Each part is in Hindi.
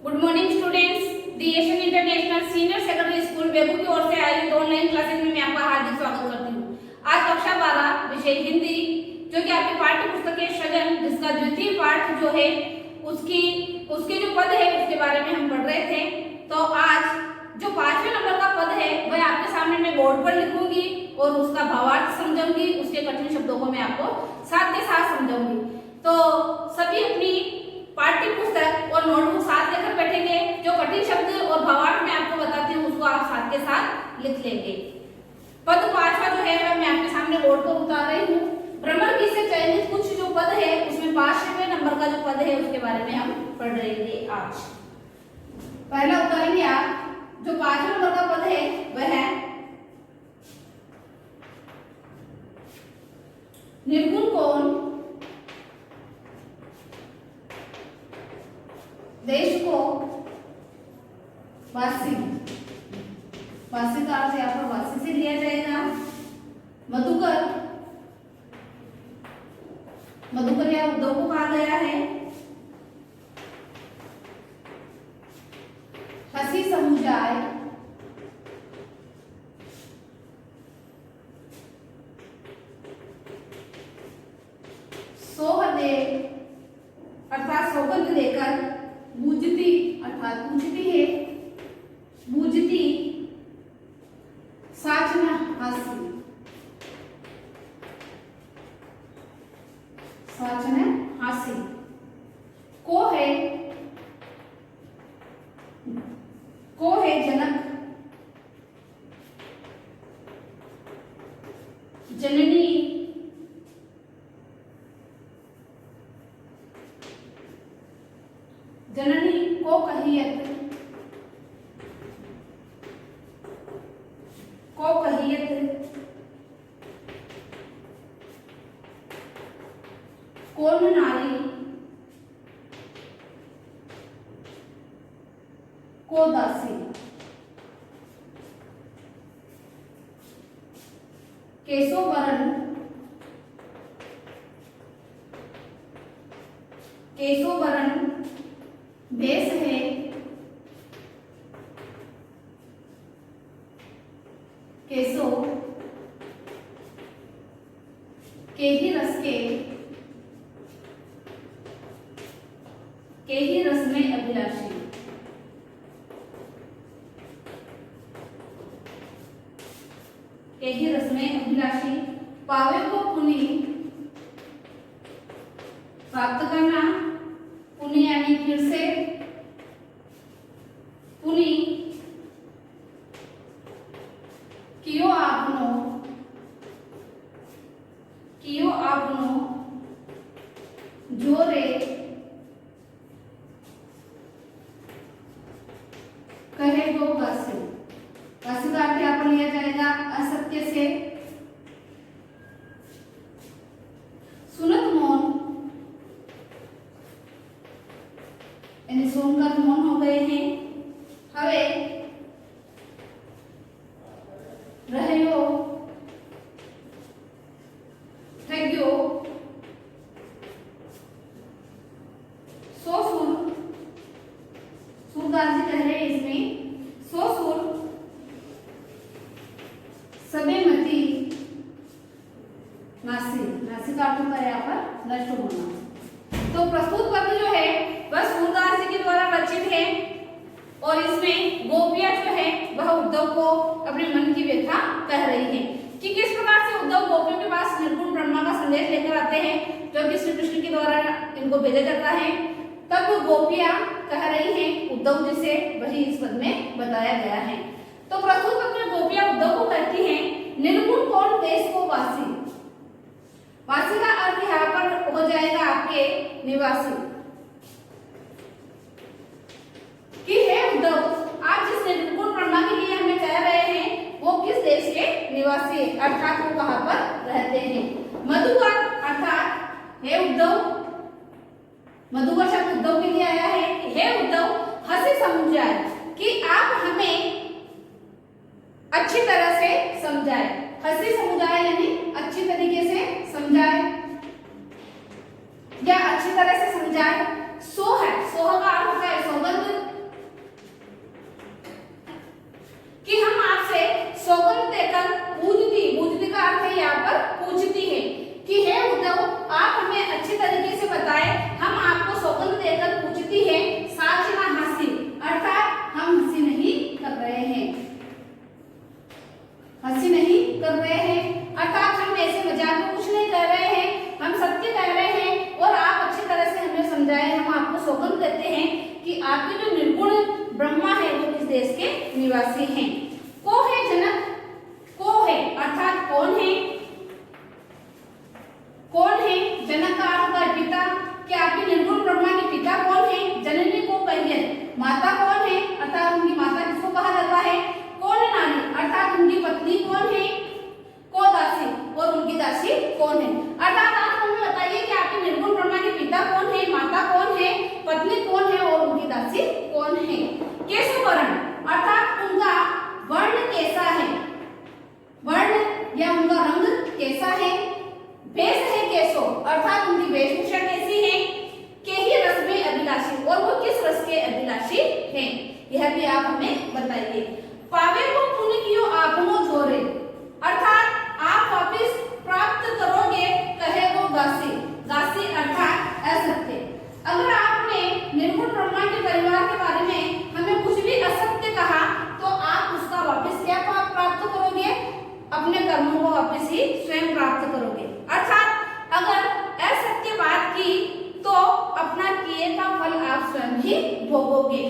Good morning students. The Asian International Senior Secondary School Begu की ओर से आयोजित ऑनलाइन क्लासेस में मैं आपका हार्दिक स्वागत करती हूँ। आज कक्षा 12 विषय हिंदी, जो कि आपकी पाठ्य पुस्तक है सृजन, जिसका द्वितीय पाठ जो है उसके जो पद है उसके बारे में हम पढ़ रहे थे। तो आज जो 5वें नंबर का पद है वह आपके सामने मैं बोर्ड पर लिखूंगी और उसका भावार्थ समझाऊंगी, उसके कठिन शब्दों को मैं आपको साथ के साथ समझाऊंगी। तो सभी अपनी पाठ्य पुस्तक और नोटबुक साथ लेकर बैठेंगे। जो कठिन शब्द और भावार्थ मैं आपको बताती हूँ उसको आप साथ के साथ लिख लेंगे। पद 5वां जो है मैं आपके सामने बोर्ड पर उतार रही हूँ। भ्रमर गीत से चयनित कुछ जो पद है उसमें 5वें नंबर का जो पद है उसके बारे में हम पढ़ रहे आज। पहला उतारेंगे आप। जो 5वें नंबर का पद है वह है निर्गुण कौन देश को वासी, वासी का अर्थ यहाँ पर वासी से लिया जाएगा। मधुकर, मधुकर या उद्धव को कहा गया है। हंसी समुदाय, सोहदेव अर्थात सौगंध लेकर, बूझती अर्थात पूछती है, बूझती, साचना हास्य, साचना हास्य, को है जनक, जननी, जननी को कहियत, को कहियत, कौन नारी, को दासी, केशोवरण, केशोवरण देश है, केशो के ही रस के ही रस में अभिलाषी, के ही रस में अभिलाषी, पावे को पुनि, प्राप्त करना, पुनि यानी फिर से, पुनि, कियो आपनो, कियो आपनो, जोरे, कहे गो गासे, गासे का अर्थ यहाँ पर लिया जाएगा असत्य से। सुनत मौन यानी सुनकर मौन हो गए हैं। हवे रहयो, थग्यो, सो सुर, सूरदास जी कह रहे हैं इसमें, सो सुर, सबे मती, नासी, नासी का अर्थ होता है यहाँ पर नष्ट होना। तो प्रस्तुत पद्य जो है वह सूरदास जी के द्वारा रचित है और इसमें गोपियां जो है वह उद्धव को अपने मन की व्यथा कह रही है कि किस प्रकार से उद्धव गोपियों के पास निर्गुण ब्रह्मा का संदेश लेकर आते हैं, जो कि श्री कृष्ण के द्वारा इनको भेजा जाता है। तब गोपियां कह रही हैं उद्धव जी से, वही इस पद में बताया गया है। तो प्रस्तुत पद में गोपियां उद्धव को कहती हैं निर्गुण कौन देश को वासी, वासी का अर्थ यहाँ पर हो जाएगा आपके निवासी, कि हे उद्धव आप जिस निर्गुण ब्रह्मा के लिए हमें कह रहे हैं वो किस देश के निवासी है, अर्थात वो कहाँ पर रहते हैं। मधुकर अर्थात हे उद्धव, मधुकर शब्द उद्धव के लिए आया है कि हे उद्धव हंसी समुझाए, कि आप हमें अच्छी तरह से समझाए। हंसी समुझाए यानी अच्छी तरीके से समझाए या अच्छी तरह से समझाए। सोह है, सोह का अर्थ होता है सौगंध कि आपके जो निर्गुण ब्रह्मा है वो किस देश के निवासी हैं। को है जनक, को है अर्थात कौन है, कौन है, जनक का अर्थ है पिता, कि आपके निर्गुण ब्रह्मा के पिता कौन है, जननी को कहिए, माता कौन है अर्थात उनकी माता किसको कहा जाता है, कौन है नारी अर्थात उनकी पत्नी कौन है, को दासी और उनकी दासी कौन है। अर्थात आप हमें बताइए कि आपके निर्गुण ब्रह्मा के पिता कौन है, माता कौन है, पत्नी कौन है और उनकी दासी कौन है। कैसे वर्ण अर्थात उनका वर्ण कैसा है, वर्ण या उनका रंग कैसा है, वेश है कैसो अर्थात उनकी वेशभूषा कैसी है, के ही रस में अभिलाषी और वो किस रस के अभिलाषी हैं, यह भी आप हमें बताइए। पावे को पुण्य कियो आपनो जोरे अर्थात आप वापिस प्राप्त करोगे कहे वो गासी, गासी अर्थात असत्य। अगर आपने निर्गुण ब्रह्मा के परिवार के बारे में हमें कुछ भी असत्य कहा तो आप उसका वापस क्या प्राप्त करोगे, अपने कर्मों को वापस ही स्वयं प्राप्त करोगे। अर्थात अगर असत्य बात की तो अपना किए का फल आप स्वयं ही भोगोगे।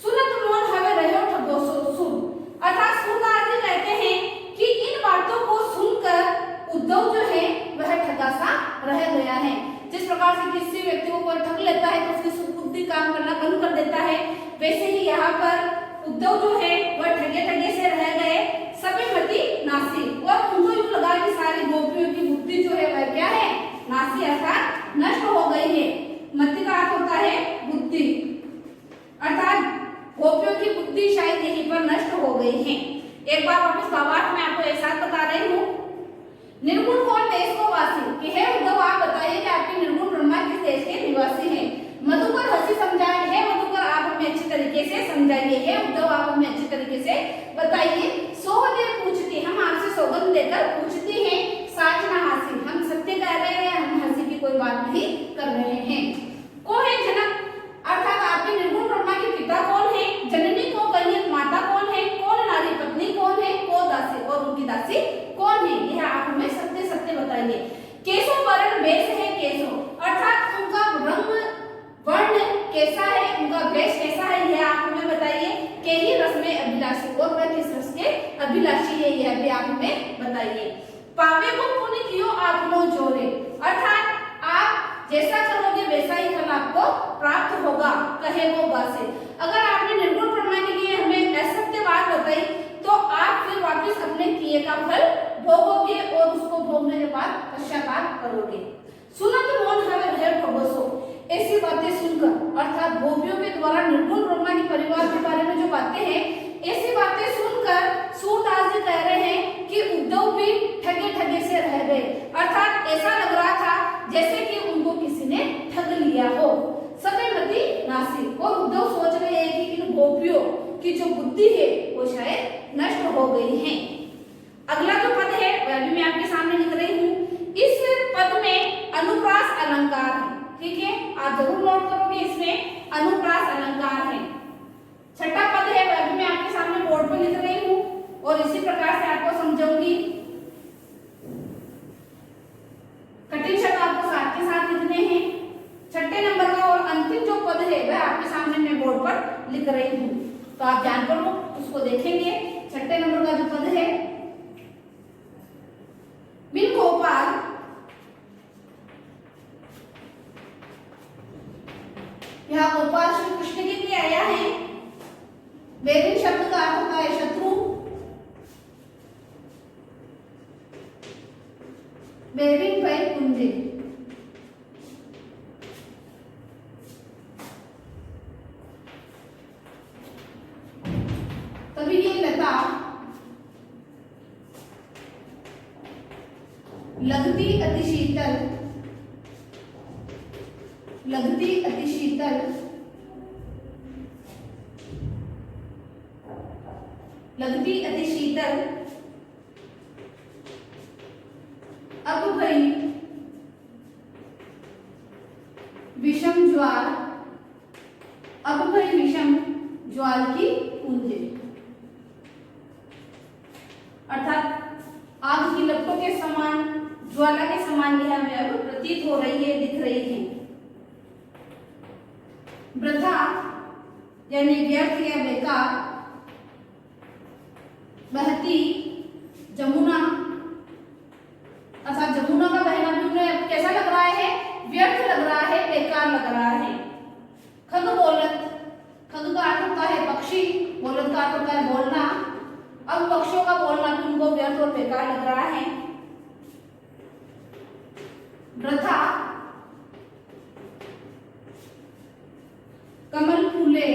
सुनत मोन हवे रहो ठगोसो सुन अर्थात सूरदास जी कहते हैं कि इन बातों को सुनकर उद्धव जो है वह ठगा सा रह गया है। जिस प्रकार से किसी व्यक्ति को कोई ठग लेता है तो उसकी सुबुद्धि काम करना बंद कर देता है, वैसे ही यहाँ पर उद्धव जो है वह ठगे ठगे से रह गए, सभी मति नासी और उनको यूं लगा कि सारी गोपियों की बुद्धि जो है वह क्या है, नासी अर्थात नष्ट हो गई है। मति का अर्थ होता है बुद्धि अर्थात गोपियों की बुद्धि शायद यहीं पर नष्ट हो गई है। एक बार वापस भावार्थ में आपको ऐसा बता रही हूँ। निर्गुण कौन देश को वासी कि है उद्धव आप बताइए कि आपके निर्गुण ब्रह्मा किस देश के निवासी हैं। मधुकर हंसी समझाए, है मधुकर आप हमें अच्छी तरीके से समझाइए, है उद्धव आप हमें अच्छी तरीके से बताइए। सोहदे पूछती हम आपसे सौगंध देकर पूछती हैं, साच ना हासी हम सत्य कह रहे हैं, हम हंसी की कोई बात नहीं कर रहे हैं। को है जनक अर्थात आपके निर्गुण ब्रह्मा के पिता कौन है, जननी को कहिए, माता कौन है, कौन नारी पत्नी कौन है, को दासी और उनकी दासी कौन है, यह आप हमें सत्य सत्य बताइए। केसो वर्ण वेश है केसो अर्थात उनका रंग वर्ण कैसा है, उनका वेश कैसा है, यह आप हमें बताइए। के ही रस में अभिलाषी और वह किस रस के अभिलाषी है, यह भी आप हमें बताइए। पावे को पुण्य कियो आपनो जोरे अर्थात आप जैसा करोगे वैसा ही फल आपको प्राप्त होगा कहे वो गासे। अगर आपने निर्गुण ब्रह्मा के लिए हमें असत्य बात बताई तो आप फिर वापस अपने किए का फल भोगोगे और उसको भोगने के बाद पश्चाताप करोगे। सुनत मोन हवे रहे ठगोसो ऐसी बातें सुनकर अर्थात गोपियों के द्वारा निर्गुण ब्रह्मा के परिवार के बारे में जो बातें हैं, ऐसी बातें सुनकर सूरदास जी कह रहे हैं कि उद्धव भी ठगे ठगे से रह गए अर्थात ऐसा लग रहा था जैसे कि उनको किसी ने ठग लिया हो। सभी मति नासी और उद्धव सोच रहे हैं कि इन गोपियों की जो बुद्धि है वो शायद नष्ट हो गई है। अगला जो पद है वह भी मैं आपके सामने लिख रही हूँ। इस पद में अनुप्रास अलंकार है, ठीक है, आप जरूर नोट करोगे, इसमें अनुप्रास अलंकार है। छठा पद है वह भी मैं आपके सामने बोर्ड पर लिख रही हूँ और इसी प्रकार से आपको समझाऊंगी। कठिन शब्द आपको साथ के साथ लिखने हैं। छठे नंबर का और अंतिम जो पद है वह आपके सामने मैं बोर्ड पर लिख रही हूँ, तो आप ध्यान पर लो, उसको देखेंगे। छठे नंबर का जो पद है, बिन गोपाल यहाँ गोपाल श्री कृष्ण के लिए आया है। वेरिन शब्द का अर्थ होता है शत्रु, वेरिन भाई कुंजे। तभी ये लता लगती अति शीतल, लगती अति शीतल, लगती अति शीतल, अब भई विषम ज्वाल, अब भई विषम ज्वाल की पूंजे अर्थात आग की लपटों के समान, ज्वाला के समान यह हमें अब प्रतीत हो रही है, दिख रही है। वृथा यानी व्यर्थ या बेकार, बहती जमुना, अर्थात जमुना का बहना भी उन्हें कैसा लग रहा है, व्यर्थ लग रहा है, बेकार लग रहा है। खग बोलत, खग का अर्थ होता है पक्षी, बोलत का अर्थ होता है बोलना। अब पक्षियों का बोलना भी उनको व्यर्थ और बेकार लग रहा है। वृथा कमल फूले,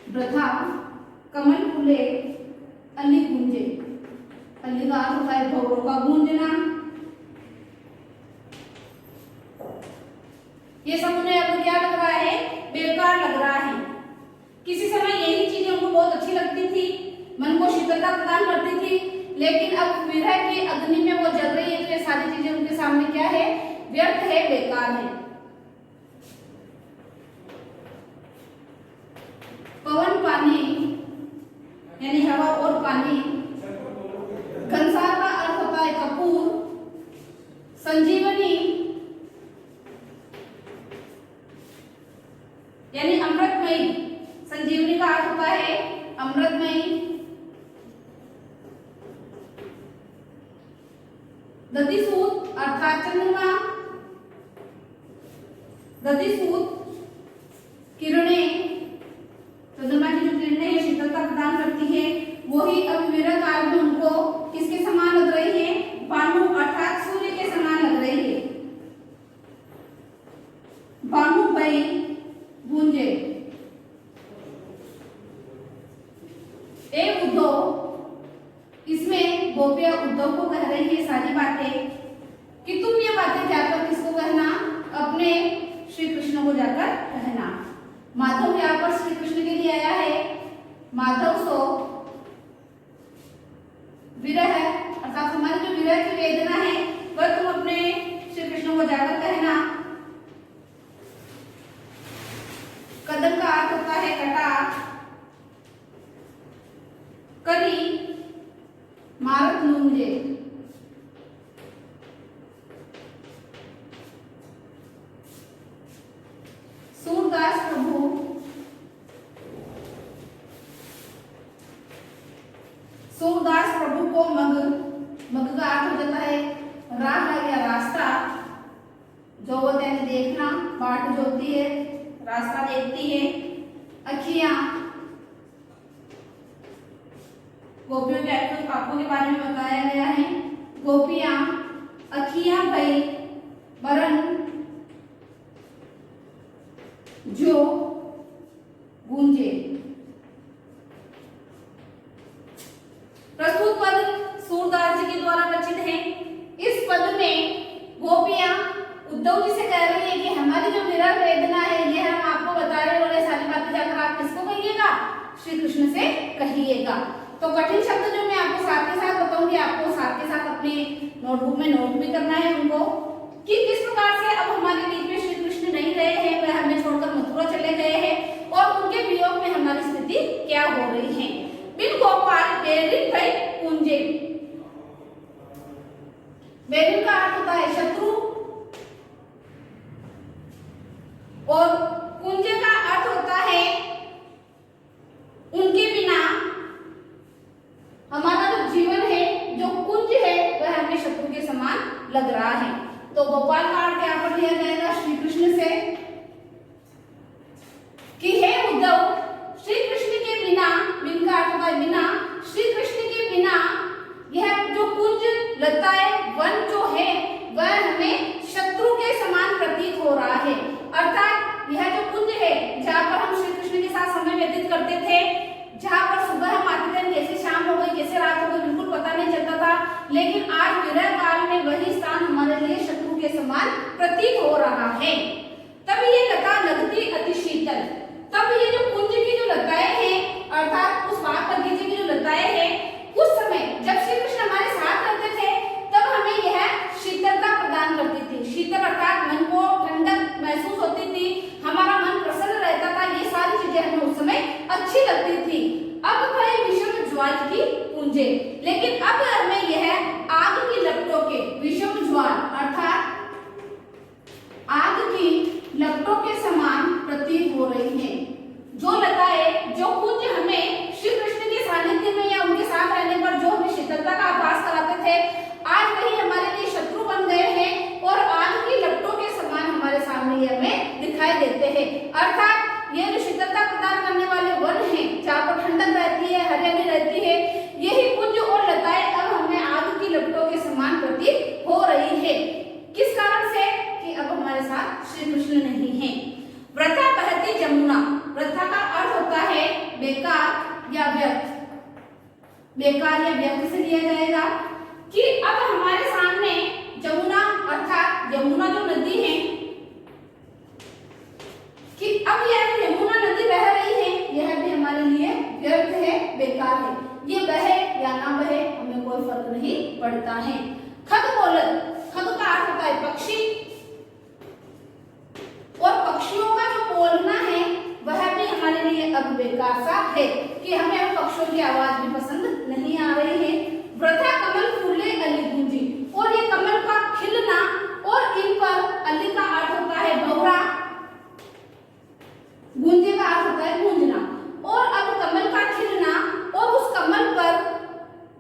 वृथा कमल फूले अली गूंजे, अली का अर्थ होता है भौरों का गूंजना। ये सब उन्हें अब क्या लग रहा है, बेकार लग रहा है। किसी समय यही चीजें उनको बहुत अच्छी लगती थी, मन को शीतलता प्रदान करती थी, लेकिन अब विरह की अग्नि में वो जल रही है तो ये सारी चीजें उनके सामने क्या है, व्यर्थ है, बेकार है। पवन पानी यानी हवा और पानी, घनसार का अर्थ होता है कपूर, संजीवनी यानी अमृतमयी, संजीवनी का अर्थ होता है अमृतमयी। दधिसूत अर्थात चंद्रमा, दधिसूत किरणें, चंद्रमा की जो किरणें है शीतलता प्रदान करती है, वही अब विरह काल में उनको किसके समान लग रही है, भानु अर्थात सूर्य के समान लग रही है। भानु भई गूंजे, ए उद्धव, इसमें गोपियां उद्धव को कह रही है सारी बातें कि तुम ये बातें जाकर किसको कहना, अपने श्री कृष्ण को जाकर कहना। माधव यहाँ पर श्री कृष्ण के लिए आया है, माधव सो विरह अर्थात हमारी जो विरह की वेदना है वह तुम अपने श्री कृष्ण को जाकर कहना। कदम का अर्थ होता है कटा, करी मारत लूंजे, सूरदास प्रभु, सूरदास प्रभु को मग, मग का अर्थ हो जाता है राह या रास्ता, जो बोलते हैं देखना, बाट जो होती है रास्ता देखती है। अखियां, गोपियों के आंखों के बारे में बताया गया है। गोपियां, अखियां भई बरन जो गूंजे। प्रस्तुत पद सूरदास जी के द्वारा रचित है। इस पद में गोपियां उद्धव जी से कह रही है कि हमारी जो विरह वेदना है ये हम आपको बता रहे और ये सारी बातें जाकर आप किसको कहिएगा, श्री कृष्ण से कहिएगा। तो कठिन शब्द जो मैं आपको साथ के साथ बताऊंगी, आपको साथ के साथ अपने नोटबुक में नोट भी करना है उनको, कि किस प्रकार से अब हमारे बीच में श्री कृष्ण नहीं रहे हैं, वह हमें छोड़कर मथुरा चले गए हैं और उनके वियोग में हमारी स्थिति क्या हो रही है। बिन गोपाल बेरिन भई कुंजे, बेरिन का अर्थ होता है शत्रु और कुंजे का अर्थ होता है उनके बिना हमारा जो जीवन है, जो कुंज है, वह हमें शत्रु के समान लग रहा है। तो गोपाल का अर्थ यहाँ पर लिया जाएगा श्री कृष्ण से कि हे उद्धव, श्री कृष्ण के बिना, बिन का अर्थ होता है बिना, श्री कृष्ण के बिना यह जो कुंज लताएं वन जो है वह हमें शत्रु के समान प्रतीत हो रहा है। अर्थात यह जो कुंज है जहाँ पर हम श्री कृष्ण के साथ समय व्यतीत करते थे, जहाँ पर सुबह हम आते थे, कैसे शाम हो गई कैसे रात हो गई बिल्कुल पता नहीं चलता था, लेकिन आज विरह काल में वही स्थान हमारे लिए शत्रु के समान प्रतीत हो रहा है। तब ये लता लगती अति शीतल, तब ये जो कुंज की जो लताएं हैं अर्थात उस बाग बगीचे की जो लताएं हैं, उस समय जब श्री कृष्ण हमारे साथ रहते थे तब हमें यह शीतलता प्रदान करती थी। शीतल अर्थात मन को ठंडक महसूस होती थी, हमारा मन प्रसन्न रहता था, ये सारी चीजें हमें उस समय अच्छी लगती थी। अब भाई विषम ज्वाल की पूंजे, लेकिन अब हमें यह आग की लपटों के, विषम ज्वाल अर्थात आग की लपटों के समान प्रतीत अर्थात ये जो शीतलता प्रदान करने वाले वन हैं, जहाँ पर ठंडक रहती है, हरियाली रहती है, यही पुंज और लताएं अब हमें आग की लपटों के समान प्रतीत हो रही है। किस कारण से? कि अब हमारे साथ श्री कृष्ण नहीं है। वृथा बहती जमुना, वृथा का अर्थ होता है बेकार या व्यर्थ, बेकार या व्यर्थ से लिया जाएगा कि अब हमारे सामने जमुना अर्थात यमुना जो नदी है, कि अब यह यमुना नदी बह रही है, यह भी हमारे लिए व्यर्थ है, बेकार है। ये बहे या ना बहे हमें कोई फर्क नहीं पड़ता है। खग बोलन, खग का अर्थ होता है पक्षी, और पक्षियों का जो बोलना है वह भी हमारे लिए अब बेकार सा है कि हमें अब पक्षियों की आवाज भी पसंद नहीं आ रही है। वृथा कमल फूले अली गूंजी, और ये कमल का खिलना और इन पर अली का अर्थ होता है भौरा, गूंजे का अर्थ होता है गूंजना, और अब कमल का खिलना और उस कमल पर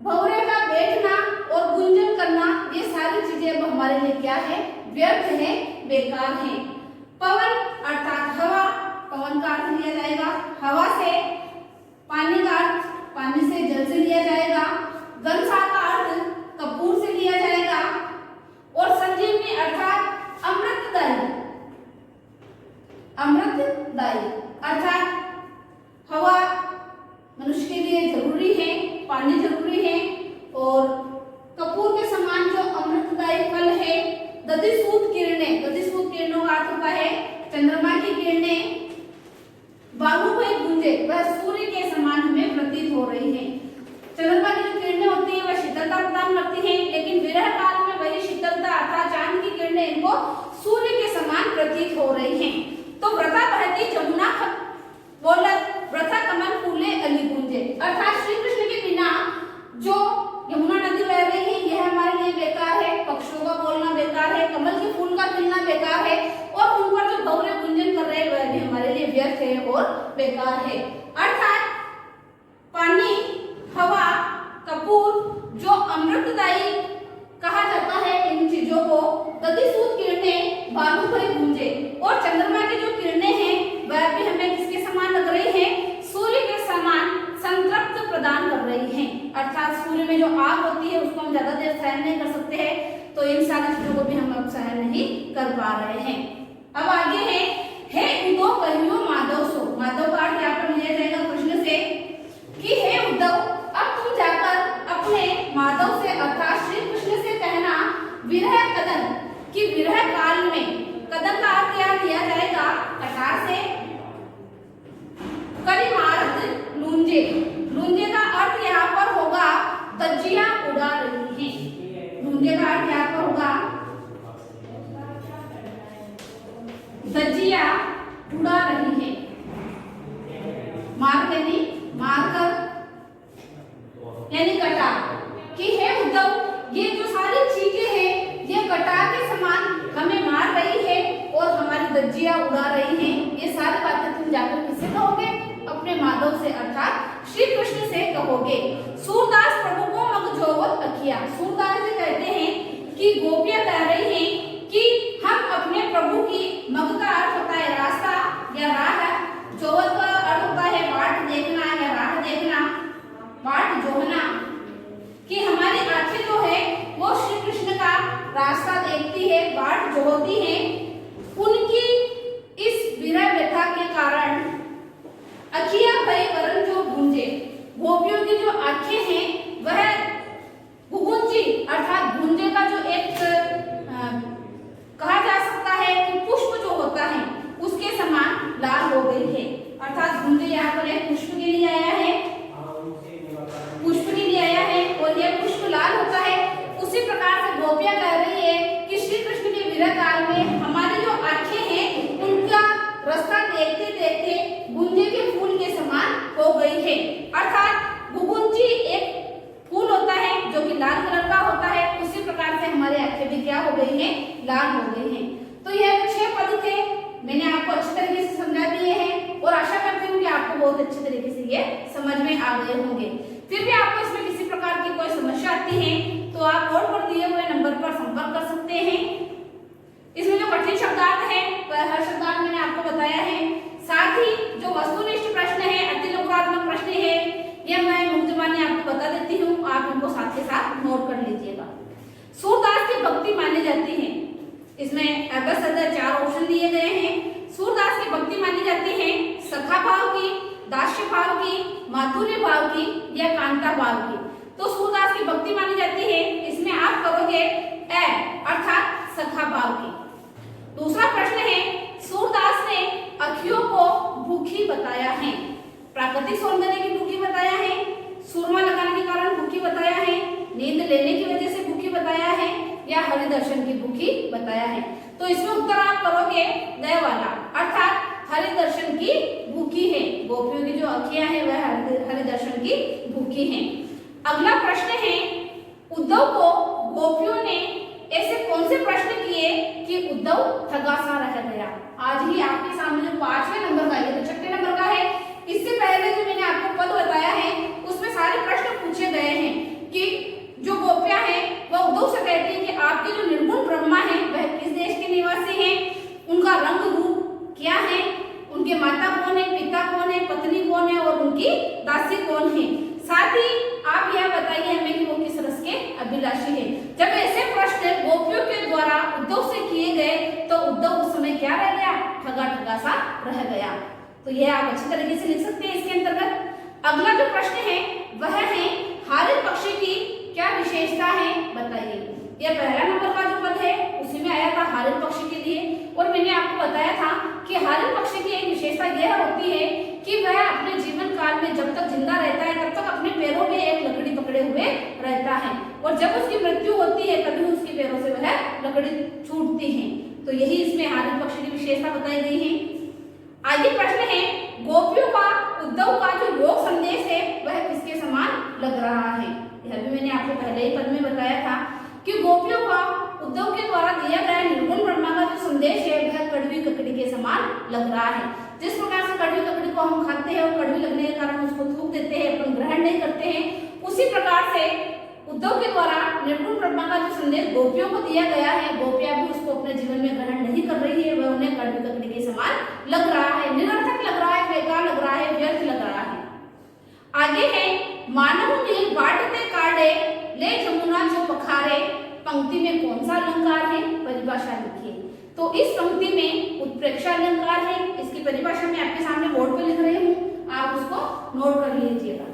भौरे का बैठना और गुंजन करना, ये सारी चीजें अब हमारे लिए क्या है? व्यर्थ है, बेकार है। पवन अर्थात हवा, पवन का अर्थ लिया जाएगा हवा से, पानी का अर्थ पानी से जल से लिया जाएगा, गंसा का अर्थ कपूर से लिया जाएगा, और संजीवनी अर्थात अमृतदायी, अमृतदायी अर्थात हवा मनुष्य के लिए जरूरी है, पानी जरूरी है, और कपूर के समान जो अमृतदायी फल है। दधिसूत किरणें, दधिसूत किरणों का अर्थ होता है चंद्रमा की किरणें, बाहुबली गूंजे, वह सूर्य के समान हमें प्रतीत हो रही है। चंद्रमा की जो किरणें होती है वह शीतलता प्रदान करती हैं, लेकिन विरह काल में वही शीतलता अर्थात चांद की किरणें इनको सूर्य के समान प्रतीत हो रही हैं। तो वृथा बहती जमुना बोलत, वृथा कमल फूले अली गूंजे, अर्थात श्री कृष्ण के बिना जो यमुना नदी बह रही है यह हमारे लिए बेकार है, पक्षियों का बोलना बेकार है, कमल के फूल का खिलना बेकार है, और उन पर जो भौरे गुंजन कर रहे हैं वह भी हमारे लिए व्यर्थ है और बेकार है। अर्थात पानी, हवा, कपूर जो अमृतदायी कहा जाता है इन चीजों को, दधिसूत किरणें, बाहुबली गूंजे, और चंद्रमा की जो किरणें हैं वह भी हमें किसके समान लग रही है? सूर्य के समान संतृप्त प्रदान कर रही हैं। अर्थात सूर्य में जो आग होती है उसको हम ज्यादा देर सहन नहीं कर सकते हैं, तो इन सारी चीजों को भी हम अब सहन नहीं कर पा रहे हैं। अब आगे है हे उद्धव कहियो माधव सो, माधव का अर्थ यहाँ पर लिया जाएगा कृष्ण से कि हे उद्धव, अब तुम जाकर अपने माधव से अर्थात श्री कृष्ण से कहना विरह कदन, कि विरह काल में, कदन का अर्थ यहाँ लिया जाएगा कटार से, करिमारत लूंजे, लूंजे का अर्थ यहाँ पर होगा धज्जियां उड़ा रही हैं, लूंजे का अर्थ यहाँ पर होगा धज्जियां उड़ा रही है। मार यानी मारकर यानी कटार, कि हे उद्धव ये जो सारी चीजें हैं ये कटार के समान हमें मार रही है और हमारी धज्जियां उड़ा रही हैं। ये सारी बातें तुम जाकर किससे कहोगे? अपने माधव से अर्थात श्री कृष्ण से कहोगे। सूरदास प्रभु को मग जोवत अखिया, सूरदास जी कहते हैं कि गोपियां कह रही हैं कि हम अपने प्रभु की, मग का अर्थ होता है रास्ता या राह, जोवत का अर्थ होता है बाट देखना या राह देखना, बाट जोहना, कि हमारी आंखें जो है वो श्री कृष्ण का रास्ता देखती है, बाट जोहती है। उनकी इस विरह व्यथा के कारण अखिया भय वरण जो गूंजे, गोपियों की जो आंखें हैं वह गुगुंजी अर्थात गूंजे का जो एक कहा जा सकता है कि पुष्प जो होता है उसके समान लाल हो गई है। अर्थात गूंजे यहाँ पर एक पुष्प के लिए आया है, पुष्प के लिए आया है और यह पुष्प लाल होता है। उसी प्रकार से गोपियां कह रही है कि श्री कृष्ण के विरह काल में हमारी जो आंखें हैं उनका रास्ता देखते देखते गुंजे के फूल के समान हो गई है। अर्थात गुगुंजी एक फूल होता है जो कि लाल कलर का होता है, उसी प्रकार से हमारी आंखें भी क्या हो गई हैं? लाल हो गई हैं। तो यह 6 पद थे, मैंने आपको अच्छी तरीके से समझा दिए हैं और आशा करती हूँ कि आपको बहुत अच्छे तरीके से ये समझ में आ गए होंगे। फिर भी आपको इसमें किसी प्रकार की कोई समस्या आती है तो आप बोर्ड पर दिए हुए नंबर पर संपर्क कर सकते हैं। इसमें जो कठिन शब्दार्थ है वह हर शब्दार्थ मैंने आपको बताया है, साथ ही जो वस्तुनिष्ठ प्रश्न है, अतिलोकात्मक प्रश्न है, यह मैं मुख जुबानी आपको बता देती हूँ, आप इनको साथ के साथ नोट कर लीजिएगा। सूरदास की भक्ति मानी जाती है, इसमें अगर सदर 4 ऑप्शन दिए गए हैं। सूरदास की भक्ति मानी जाती है सखा भाव की, दास्य भाव की, माधुर्य भाव की या कांता भाव की। तो सूरदास की भक्ति मानी जाती है, इसमें आप करोगे ए अर्थात सखा भाव की। दूसरा प्रश्न है, सूरदास ने अखियों को भूखी बताया है, प्राकृतिक सौंदर्य की भूखी बताया है, सुरमा लगाने के कारण भूखी बताया है, नींद लेने की वजह से भूखी बताया है या हरिदर्शन की भूखी बताया है। तो इसमें उत्तर आप करोगे द वाला अर्थात हरिदर्शन की भूखी है। गोपियों की जो अखियां हैं वह हरिदर्शन की भूखी हैं। अगला प्रश्न है, उद्धव को गोपियों ने ऐसे कौन से प्रश्न किए कि उद्धव ठगा सा रह गया। आज ही आपके सामने जो 5वें नंबर का है, तो 6ठे नंबर का है, इससे पहले जो मैंने आपको पद बताया है उसमें सारे प्रश्न पूछे गए हैं कि जो गोपियां हैं वह उद्धव से कहती हैं कि आपके जो निर्गुण ब्रह्मा है वह किस देश के निवासी हैं, उनका रंग रूप क्या है, उनके माता कौन है, पिता कौन है, पत्नी कौन है और उनकी दासी कौन है। साथ ही आप यह बताइए हमें कि वो किस रस के अभिलाषी है। जब ऐसे प्रश्न गोपियों के द्वारा उद्धव से किए गए तो उद्धव उस समय क्या रह गया, ठगा ठगा सा रह गया। तो यह आप अच्छी तरीके से लिख सकते हैं इसके अंतर्गत। अगला जो प्रश्न है वह है हारित पक्षी की क्या विशेषता है बताइए। यह पहला नंबर का जो पद है उसी में आया था हारित पक्षी के लिए, और मैंने आपको बताया था कि हारित पक्षी की एक विशेषता यह होती है कि वह अपने जीवन काल में जब तक जिंदा रहता है तब तक अपने पैरों में एक लकड़ी पकड़े हुए रहता है, और जब उसकी मृत्यु होती है तभी उसके पैरों से वह लकड़ी छूटती है। तो यही इसमें हारित पक्षी की विशेषता बताई गई है। आगे प्रश्न है, गोपियों का उद्धव का जो योग संदेश है वह किसके समान लग रहा है। यह भी मैंने आपको पहले ही पद में बताया था कि गोपियों का उद्धव के द्वारा दिया गया निर्गुण ब्रह्मा का जो संदेश है वह कड़वी ककड़ी के समान लग रहा है। जिस प्रकार से कड़वी ककड़ी को हम खाते हैं और कड़वी लगने के कारण उसको थूक देते हैं, अपन ग्रहण नहीं करते हैं, उसी प्रकार से उद्धव के द्वारा निर्गुण ब्रह्मा का जो संदेश गोपियों को दिया गया है, गोपियां भी उसको अपने जीवन में ग्रहण नहीं कर रही है, वह उन्हें कड़वी ककड़ी के समान लग रहा है, निरर्थक लग रहा है, बेकार लग रहा है, व्यर्थ लग रहा है। आगे है, मानव नील बाटते काटे ले जमुना जो पखारे, पंक्ति में कौन सा अलंकार है, परिभाषा लिखिए। तो इस पंक्ति में उत्प्रेक्षा अलंकार है, इसकी परिभाषा मैं आपके सामने बोर्ड पे लिख रही हूँ, आप उसको नोट कर लीजिएगा।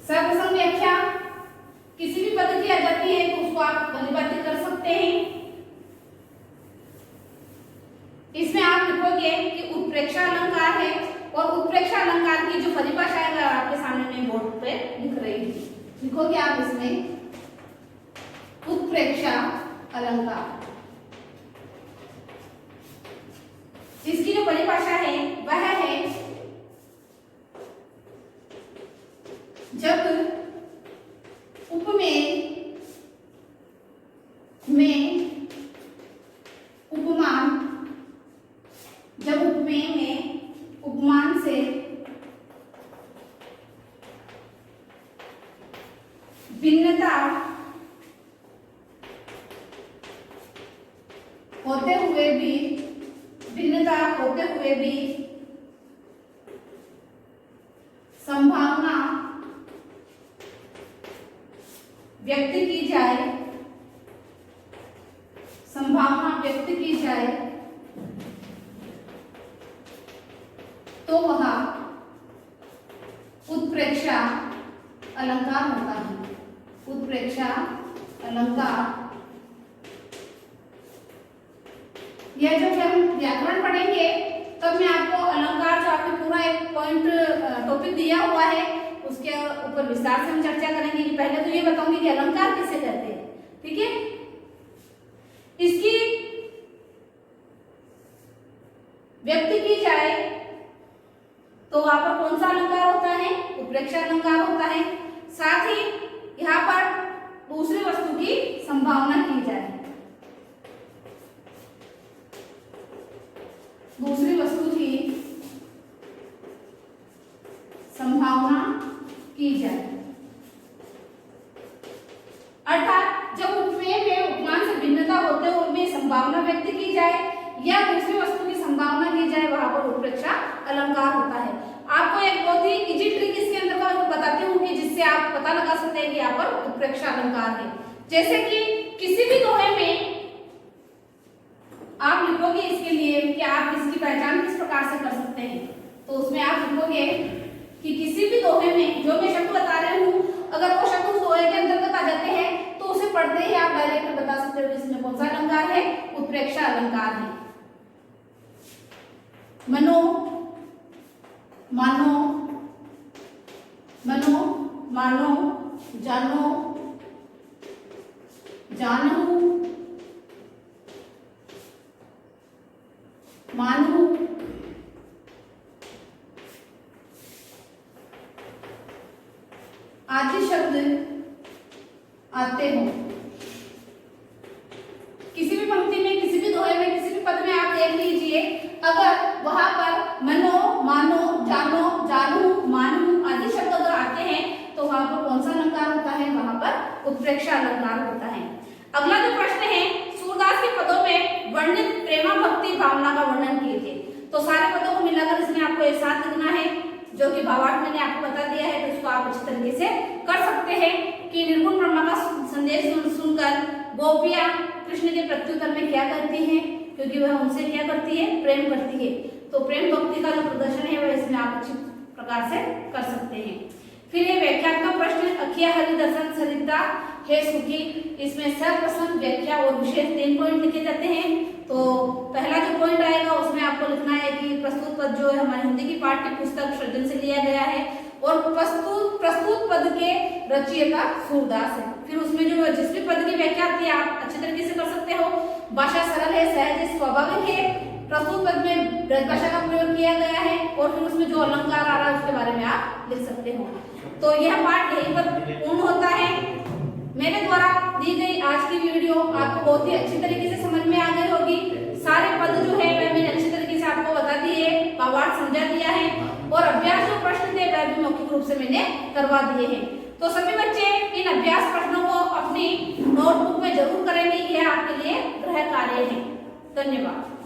सर्वसंग व्याख्या किसी भी पद की आ जाती है तो उसको आप भलीभांति कर सकते हैं। इसमें आप लिखोगे कि उत्प्रेक्षा अलंकार है, और उत्प्रेक्षा अलंकार की जो परिभाषा है वह आपके सामने मैं बोर्ड पे लिख रही हूँ, लिखोगे आप इसमें उत्प्रेक्षा अलंकार। इसकी जो परिभाषा है वह है जब उपमेय में उपमान, जब उपमेय में उपमान से भिन्नता होते हुए भी संभावना व्यक्त की जाए तो वह उत्प्रेक्षा अलंकार होता है। उत्प्रेक्षा अलंकार, यह जब हम व्याकरण पढ़ेंगे तब मैं आपको अलंकार जो आपने पूरा एक पॉइंट टॉपिक दिया हुआ है उसके ऊपर विस्तार से हम चर्चा करेंगे। कि पहले तो ये बताऊंगी कि अलंकार किसे कहते हैं, ठीक है। इसकी व्यक्ति की जाए तो वहां पर कौन सा अलंकार होता है, उत्प्रेक्षा अलंकार होता है। साथ ही यहाँ पर दूसरी वस्तु की संभावना की जाए, दूसरी वस्तु की संभावना की जाए, अर्थात जब उपमेय में उपमान से भिन्नता होते हुए भी संभावना व्यक्त की जाए जाए वहां पर उत्प्रेक्षा अलंकार होता है। आपको एक बहुत ही इजी ट्रिक इसके अंदर का बताती हूँ कि जिससे आप पता लगा सकते हैं कि यहाँ पर उत्प्रेक्षा अलंकार है। जैसे कि किसी भी दोहे में आप लिखोगे इसके लिए कि आप इसकी पहचान किस प्रकार से कर सकते हैं, तो उसमें आप लिखोगे कि किसी भी दोहे में जो मैं शब्द बता रही हूँ अगर वो शब्द उस दोहे के अंतर्गत आ जाते हैं तो उसे पढ़ते ही आप डायरेक्ट बता सकते हो इसमें कौन सा अलंकार है, उत्प्रेक्षा अलंकार है। मनो, मानो, मनो, मानो, जानो, जानू, मानू, आदि शब्द आते हो। किसी भी पंक्ति में, किसी भी दोहे में, किसी भी पद में आप देख लीजिए, अगर वहां पर मनो, मानो, जानो, जानू, मानू आदि शब्द अगर आते हैं तो वहां पर कौन सा अलंकार होता है, वहां पर उत्प्रेक्षा अलंकार होता है। अगला जो प्रश्न है, सूरदास के पदों में वर्णित प्रेमा भक्ति भावना का वर्णन किए थे। तो सारे पदों को मिलाकर इसमें आपको एक साथ लिखना है, जो कि भावार्थ मैंने आपको बता दिया है, तो इसको आप अच्छी तरीके से कर सकते हैं कि निर्गुण ब्रह्मा का संदेश सुनकर गोपियां कृष्ण के प्रत्युत्तर में क्या करती हैं, क्योंकि वह उनसे क्या करती है, प्रेम करती है। तो प्रेम भक्ति का जो प्रदर्शन है वह इसमें आप अच्छी प्रकार से कर सकते हैं। फिर ये व्याख्यात्मक प्रश्न, अखिया हरि दर्शन सरिता हे सुखी, इसमें सर्वप्रथम व्याख्या और विशेष 3 पॉइंट लिखे जाते हैं। तो पहला जो पॉइंट आएगा उसमें आपको लिखना है कि प्रस्तुत पद जो है हमारी हिंदी की पाठ्य पुस्तक सृजन से लिया गया है और प्रस्तुत पद के रचयिता सूरदास है। फिर उसमें जो जिस भी पद की व्याख्या आती है आप अच्छे तरीके से कर सकते हो। भाषा सरल है, सहज है, स्वाभाविक है, प्रस्तुत पद में ब्रज भाषा का प्रयोग किया गया है और फिर उसमें जो अलंकार आ रहा है उसके बारे में आप लिख सकते हो। तो यह पाठ यहीं पर पूर्ण होता है। मेरे द्वारा दी गई आज की वीडियो आपको बहुत ही अच्छी तरीके से समझ में आ गई होगी। सारे पद जो है वह मैंने अच्छी तरीके से आपको बता दिए, भावार्थ समझा दिया है और अभ्यास जो प्रश्न थे वह भी मौखिक रूप से मैंने करवा दिए हैं। तो सभी बच्चे इन अभ्यास प्रश्नों को अपनी नोटबुक में जरूर करेंगे, यह आपके लिए गृह कार्य है। धन्यवाद।